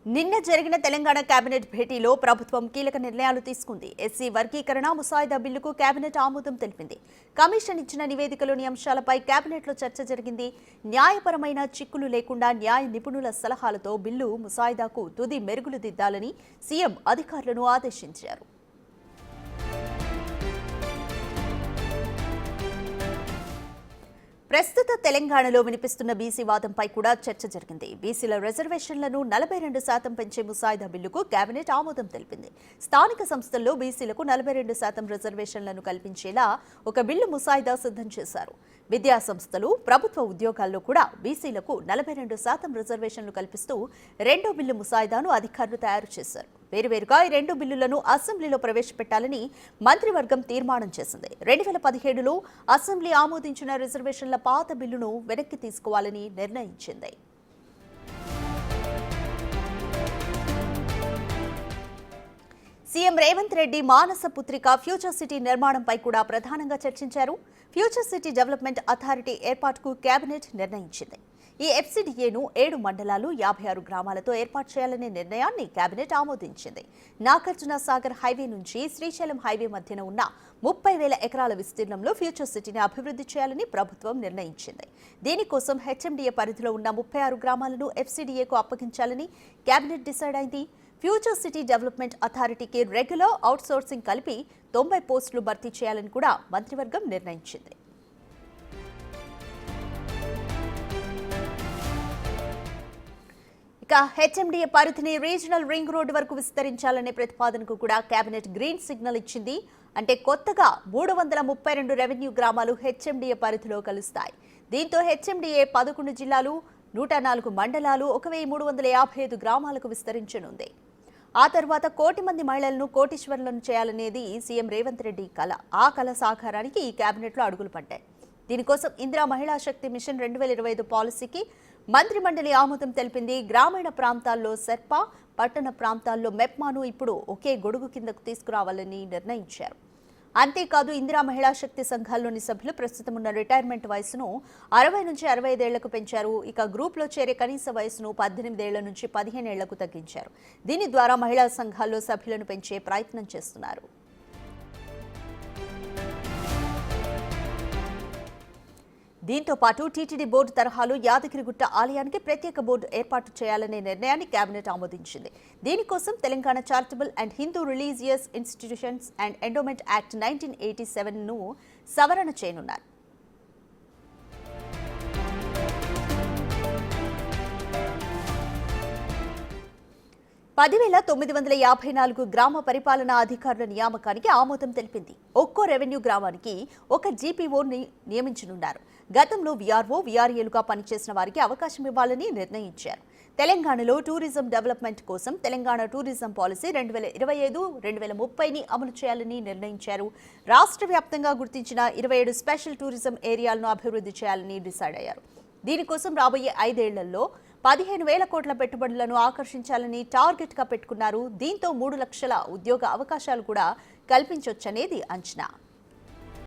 నిన్న జరిగిన తెలంగాణ కేబినెట్ భేటీలో ప్రభుత్వం కీలక నిర్ణయాలు తీసుకుంది. ఎస్సీ వర్గీకరణ ముసాయిదా బిల్లుకు కేబినెట్ ఆమోదం తెలిపింది. కమిషన్ ఇచ్చిన నివేదికలోని అంశాలపై కేబినెట్లో చర్చ జరిగింది. న్యాయపరమైన చిక్కులు లేకుండా న్యాయ నిపుణుల సలహాలతో బిల్లు ముసాయిదాకు తుది మెరుగులు దిద్దాలని సీఎం అధికారులను ఆదేశించారు. ప్రస్తుత తెలంగాణలో వినిపిస్తున్న బీసీ వాదంపై కూడా చర్చ జరిగింది. బీసీల రిజర్వేషన్లను 42% పెంచే ముసాయిదా బిల్లుకు కేబినెట్ ఆమోదం తెలిపింది. స్థానిక సంస్థల్లో బీసీలకు 42% రిజర్వేషన్లను కల్పించేలా ఒక బిల్లు ముసాయిదా సిద్ధం చేశారు. విద్యా సంస్థలు, ప్రభుత్వ ఉద్యోగాల్లో కూడా బీసీలకు 42% రిజర్వేషన్లు కల్పిస్తూ రెండో బిల్లు ముసాయిదాను అధికారులు తయారు చేశారు. వేరువేరుగా ఈ రెండు బిల్లులను అసెంబ్లీలో ప్రవేశపెట్టాలని మంత్రివర్గం తీర్మానం చేసింది. 2017లో అసెంబ్లీ ఆమోదించిన రిజర్వేషన్ల పాత బిల్లును వెనక్కి తీసుకోవాలని నిర్ణయించింది. సీఎం రేవంత్ రెడ్డి మానస పుత్రిక ఫ్యూచర్ సిటీ నిర్మాణంపై కూడా ప్రధానంగా చర్చించారు. ఫ్యూచర్ సిటీ డెవలప్మెంట్ అథారిటీ ఏర్పాటుకు కేబినెట్ నిర్ణయించింది. ఈ ఎఫ్సిడిఏను 7 మండలాలు 56 గ్రామాలతో ఏర్పాటు చేయాలనే నిర్ణయాన్ని కేబినెట్ ఆమోదించింది. నాగార్జున సాగర్ హైవే నుంచి శ్రీశైలం హైవే మధ్యన ఉన్న 30,000 ఎకరాల విస్తీర్ణంలో ఫ్యూచర్ సిటీని అభివృద్ధి చేయాలని ప్రభుత్వం నిర్ణయించింది. దీనికోసం హెచ్ఎండిఏ పరిధిలో ఉన్న 36 గ్రామాలను ఎఫ్సిడిఏకు అప్పగించాలని కేబినెట్ డిసైడ్ అయింది. ఫ్యూచర్ సిటీ డెవలప్మెంట్ అథారిటీకి రెగ్యులర్ అవుట్సోర్సింగ్ కలిపి 90 పోస్టులు భర్తీ చేయాలని కూడా మంత్రివర్గం నిర్ణయించింది. ఇక హెచ్ఎండిఏ పరిధిని రీజనల్ రింగ్ రోడ్డు వరకు విస్తరించాలనే ప్రతిపాదనకు కూడా కేబినెట్ గ్రీన్ సిగ్నల్ ఇచ్చింది. అంటే కొత్తగా 332 రెవెన్యూ గ్రామాలు హెచ్ఎండిఏ పరిధిలో కలుస్తాయి. దీంతో హెచ్ఎండిఏ 11 జిల్లాలు, 104 మండలాలు, 1355 గ్రామాలకు విస్తరించనుంది. ఆ తర్వాత 1 కోటి మంది మహిళలను కోటీశ్వరులను చేయాలనేది సీఎం రేవంత్ రెడ్డి కల. ఆ కల సాకారానికి ఈ కేబినెట్లో అడుగులు పడ్డాయి. దీనికోసం ఇందిరా మహిళా శక్తి మిషన్ 2025 పాలసీకి మంత్రిమండలి ఆమోదం తెలిపింది. గ్రామీణ ప్రాంతాల్లో సెర్పా, పట్టణ ప్రాంతాల్లో మెప్మాను ఇప్పుడు ఒకే గొడుగు కిందకు తీసుకురావాలని నిర్ణయించారు. అంతేకాదు ఇందిరా మహిళా శక్తి సంఘాల్లోని సభ్యులు ప్రస్తుతం ఉన్న రిటైర్మెంట్ వయసును 60 నుంచి 65 ఏళ్లకు పెంచారు. ఇక గ్రూప్లో చేరే కనీస వయసును 18 ఏళ్ల నుంచి 15 ఏళ్లకు తగ్గించారు. దీని ద్వారా మహిళా సంఘాల్లో సభ్యులను పెంచే ప్రయత్నం చేస్తున్నారు. దీంతో పాటు టీటీడీ బోర్డు తరహాలో యాదగిరిగుట్ట ఆలయానికి ప్రత్యేక బోర్డు ఏర్పాటు చేయాలనే నిర్ణయాన్ని కేబినెట్ ఆమోదించింది. దీనికోసం Telangana charitable and Hindu religious institutions and endowment act 1987ను సవరణ చేయనున్నారు. (10,954) గ్రామ పరిపాలనా అధికారుల నియామకానికి ఆమోదం తెలిపింది. ఒక్కో రెవెన్యూ గ్రామానికి ఒక జీపీఓని నియమించనున్నారు. గతంలో వీఆర్ఓ, వీఆర్ఏలుగా పనిచేసిన వారికి అవకాశం ఇవ్వాలని నిర్ణయించారు. తెలంగాణలో టూరిజం డెవలప్మెంట్ కోసం తెలంగాణ టూరిజం పాలసీ 2025-2030ని అమలు చేయాలని నిర్ణయించారు. రాష్ట్ర వ్యాప్తంగా గుర్తించిన 27 స్పెషల్ టూరిజం ఏరియాలను అభివృద్ధి చేయాలని డిసైడ్ అయ్యారు. దీనికోసం రాబోయే 5 ఏళ్లలో 15,000 కోట్ల పెట్టుబడులను ఆకర్షించాలని టార్గెట్గా పెట్టుకున్నారు. దీంతో 3 లక్షల ఉద్యోగ అవకాశాలు కూడా కల్పించొచ్చనేది అంచనా.